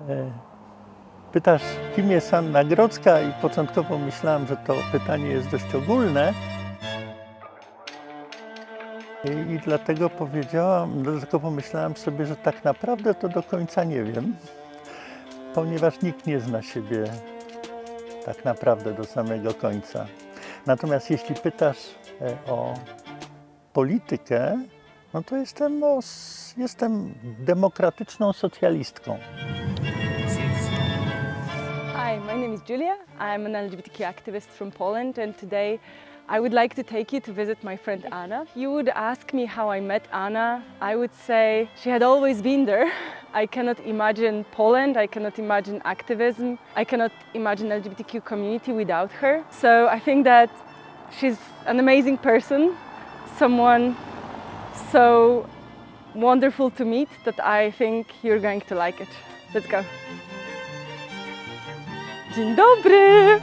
E, Pytasz, kim jest Anna Grodzka, i początkowo myślałem, że to pytanie jest dość ogólne. I dlatego pomyślałem sobie, że tak naprawdę to do końca nie wiem, ponieważ nikt nie zna siebie tak naprawdę do samego końca. Natomiast jeśli pytasz o politykę, no to jestem demokratyczną socjalistką. Hi, my name is Julia. I'm an LGBTQ activist from Poland, and today I would like to take you to visit my friend Anna. You would ask me how I met Anna. I would say she had always been there. I cannot imagine Poland, I cannot imagine activism, I cannot imagine LGBTQ community without her. So I think that she's an amazing person, someone so wonderful to meet that I think you're going to like it. Let's go. Dzień dobry!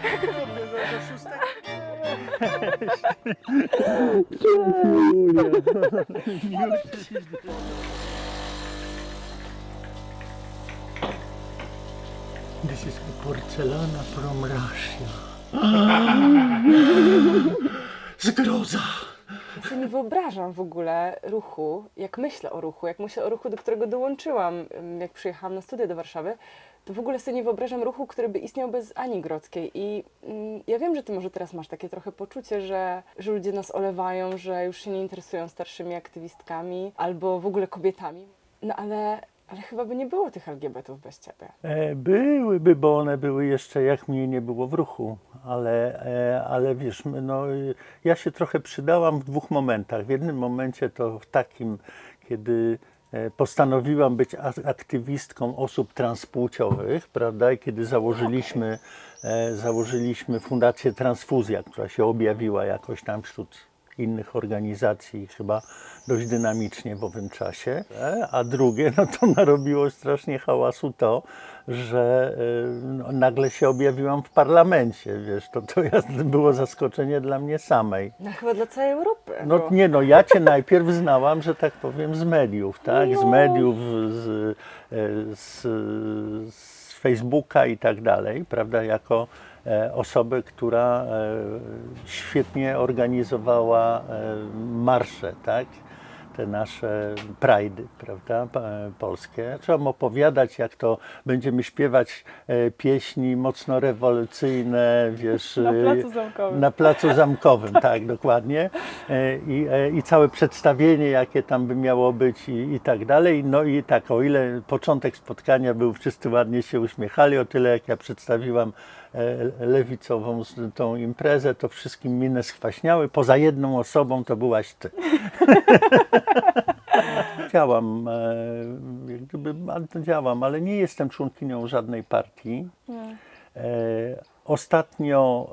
This is porcelana from Russia. Zgroza! Ja sobie nie wyobrażam w ogóle ruchu, jak myślę o ruchu, do którego dołączyłam, jak przyjechałam na studia do Warszawy, to w ogóle sobie nie wyobrażam ruchu, który by istniał bez Ani Grodzkiej. I ja wiem, że ty może teraz masz takie trochę poczucie, że ludzie nas olewają, że już się nie interesują starszymi aktywistkami albo w ogóle kobietami. No ale chyba by nie było tych LGBT-ów bez ciebie. Byłyby, bo one były jeszcze, jak mnie nie było w ruchu, ale wiesz, no, ja się trochę przydałam w dwóch momentach. W jednym momencie to w takim, kiedy postanowiłam być aktywistką osób transpłciowych, prawda, i kiedy założyliśmy Fundację Transfuzja, która się objawiła jakoś tam wśród innych organizacji, chyba dość dynamicznie w owym czasie. A drugie, no to narobiło strasznie hałasu to, że nagle się objawiłam w parlamencie, wiesz, to było zaskoczenie dla mnie samej. No chyba dla całej Europy. No nie, no ja cię najpierw znałam, że tak powiem, z mediów, tak? Z mediów, z Facebooka i tak dalej, prawda, jako osobę, która świetnie organizowała marsze, tak? Te nasze prajdy, prawda, polskie. Trzeba opowiadać, jak to będziemy śpiewać pieśni mocno rewolucyjne, wiesz, Na Placu Zamkowym. Na Placu Zamkowym, tak, dokładnie. I całe przedstawienie, jakie tam by miało być i tak dalej. No i tak, o ile początek spotkania był, wszyscy ładnie się uśmiechali, o tyle jak ja przedstawiłam lewicową tą imprezę, to wszystkim miny schwaśniały. Poza jedną osobą to byłaś ty. Działam, ale nie jestem członkinią żadnej partii. Ostatnio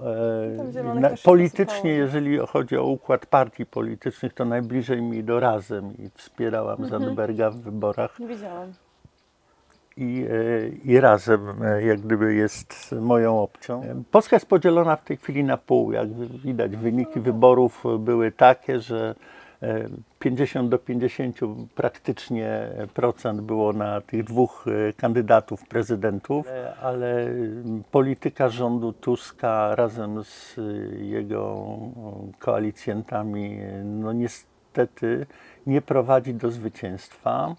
politycznie, jeżeli chodzi o układ partii politycznych, to najbliżej mi do Razem i wspierałam Zandberga w wyborach. Nie widziałam. I Razem jak gdyby jest moją opcją. Polska jest podzielona w tej chwili na pół. Jak widać, wyniki wyborów były takie, że 50 do 50 praktycznie procent było na tych dwóch kandydatów prezydentów, ale polityka rządu Tuska razem z jego koalicjantami no niestety nie prowadzi do zwycięstwa.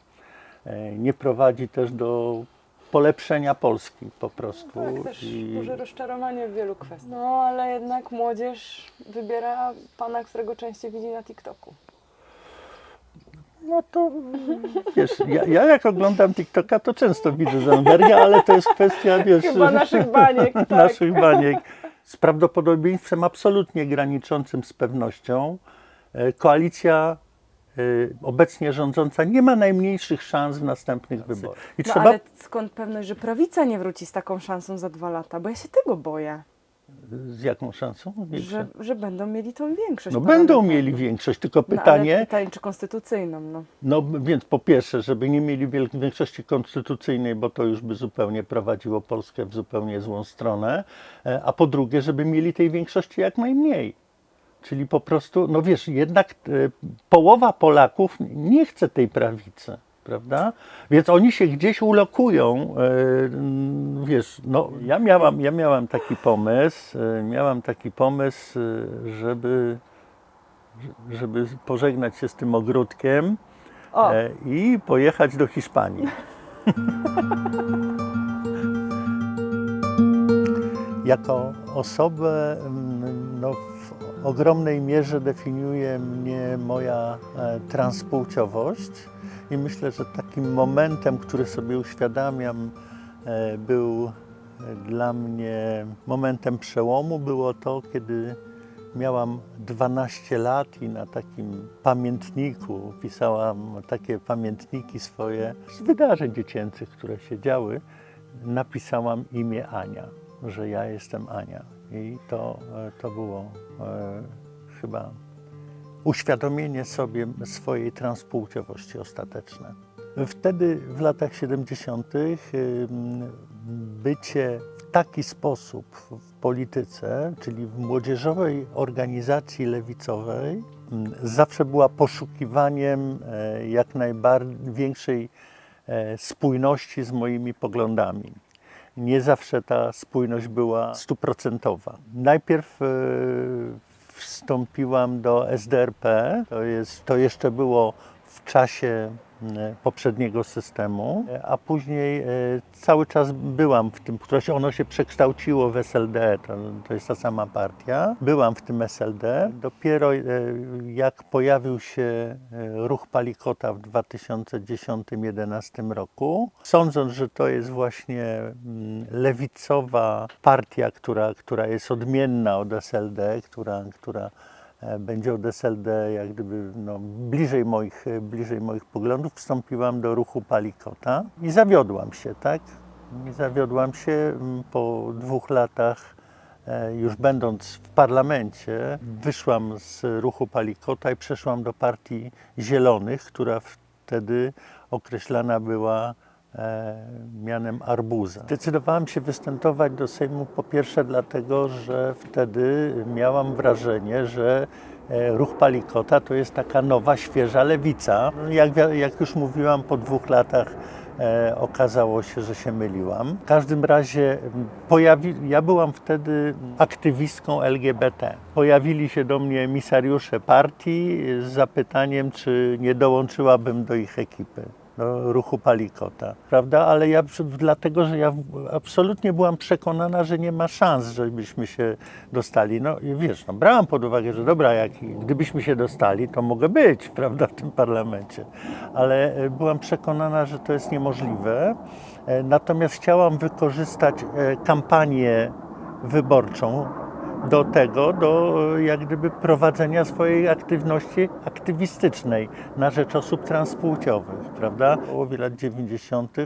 Nie prowadzi też do polepszenia Polski po prostu. No tak, też duże rozczarowanie w wielu kwestiach. No ale jednak młodzież wybiera pana, którego częściej widzi na TikToku. No to wiesz, ja jak oglądam TikToka, to często widzę Zandberga, ale to jest kwestia, wiesz, Chyba naszych baniek, tak. naszych baniek. Z prawdopodobieństwem absolutnie graniczącym z pewnością koalicja obecnie rządząca nie ma najmniejszych szans w następnych wyborach. I No ale skąd pewność, że prawica nie wróci z taką szansą za 2 lata? Bo ja się tego boję. Z jaką szansą? Że będą mieli tą większość. No będą mieli większość, tylko pytanie... Ale pytanie, czy konstytucyjną, no. No więc po pierwsze, żeby nie mieli większości konstytucyjnej, bo to już by zupełnie prowadziło Polskę w zupełnie złą stronę, a po drugie, żeby mieli tej większości jak najmniej. Czyli po prostu, no wiesz, jednak połowa Polaków nie chce tej prawicy. prawda? Więc oni się gdzieś ulokują, wiesz, no ja miałam taki pomysł, żeby pożegnać się z tym ogródkiem O. i pojechać do Hiszpanii. Jako osobę no, w ogromnej mierze definiuje mnie moja transpłciowość i myślę, że takim momentem, który sobie uświadamiam, był dla mnie momentem przełomu, było to, kiedy miałam 12 lat i na takim pamiętniku pisałam takie pamiętniki swoje z wydarzeń dziecięcych, które się działy. Napisałam imię Ania, że ja jestem Ania. I to było chyba uświadomienie sobie swojej transpłciowości ostateczne. Wtedy, w latach 70., bycie w taki sposób w polityce, czyli w młodzieżowej organizacji lewicowej, zawsze była poszukiwaniem jak największej spójności z moimi poglądami. Nie zawsze ta spójność była 100%. Najpierw wstąpiłam do SDRP, to jeszcze było w czasie poprzedniego systemu, a później cały czas byłam w tym, ono się przekształciło w SLD, to jest ta sama partia. Byłam w tym SLD. Dopiero jak pojawił się ruch Palikota w 2010-2011 roku, sądząc, że to jest właśnie lewicowa partia, która jest odmienna od SLD, która będzie od SLD jak gdyby bliżej moich poglądów, wstąpiłam do ruchu Palikota i zawiodłam się, tak? I zawiodłam się po 2 latach, już będąc w parlamencie, wyszłam z ruchu Palikota i przeszłam do Partii Zielonych, która wtedy określana była mianem arbuza. Zdecydowałam się występować do Sejmu po pierwsze dlatego, że wtedy miałam wrażenie, że ruch Palikota to jest taka nowa, świeża lewica. Jak już mówiłam, po 2 latach okazało się, że się myliłam. W każdym razie ja byłam wtedy aktywistką LGBT. Pojawili się do mnie emisariusze partii z zapytaniem, czy nie dołączyłabym do ich ekipy, do ruchu Palikota, prawda? Ale dlatego, że ja absolutnie byłam przekonana, że nie ma szans, żebyśmy się dostali. No i wiesz, brałam pod uwagę, że dobra, gdybyśmy się dostali, to mogę być, prawda, w tym parlamencie. Ale byłam przekonana, że to jest niemożliwe. Natomiast chciałam wykorzystać kampanię wyborczą do jak gdyby prowadzenia swojej aktywności aktywistycznej na rzecz osób transpłciowych, prawda? W połowie lat 90.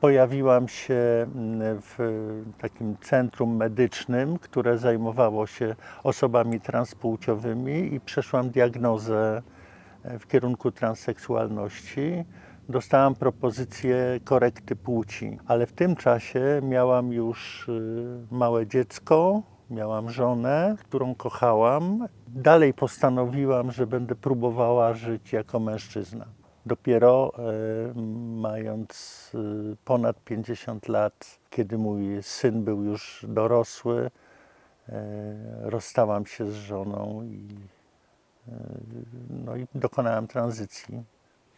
pojawiłam się w takim centrum medycznym, które zajmowało się osobami transpłciowymi i przeszłam diagnozę w kierunku transseksualności. Dostałam propozycję korekty płci, ale w tym czasie miałam już małe dziecko, miałam żonę, którą kochałam. Dalej postanowiłam, że będę próbowała żyć jako mężczyzna. Dopiero mając ponad 50 lat, kiedy mój syn był już dorosły, rozstałam się z żoną i dokonałam tranzycji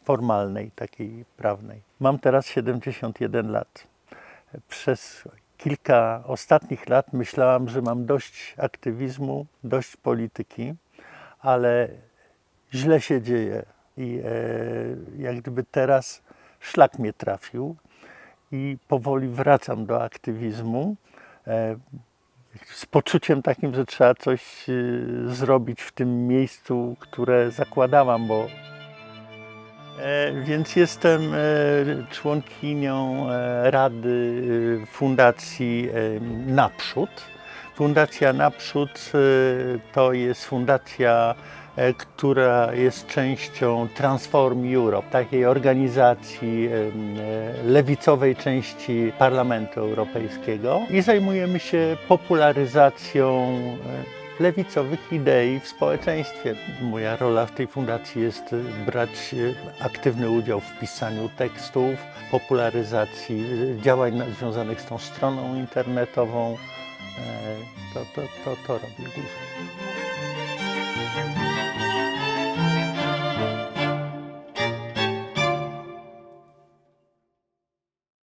formalnej, takiej prawnej. Mam teraz 71 lat. Przez kilka ostatnich lat myślałam, że mam dość aktywizmu, dość polityki, ale źle się dzieje i jak gdyby teraz szlak mnie trafił i powoli wracam do aktywizmu z poczuciem takim, że trzeba coś zrobić w tym miejscu, które zakładałam, więc jestem członkinią Rady Fundacji Naprzód. Fundacja Naprzód to jest fundacja, która jest częścią Transform Europe, takiej organizacji lewicowej części Parlamentu Europejskiego i zajmujemy się popularyzacją lewicowych idei w społeczeństwie. Moja rola w tej fundacji jest brać aktywny udział w pisaniu tekstów, popularyzacji działań związanych z tą stroną internetową. To robię głównie.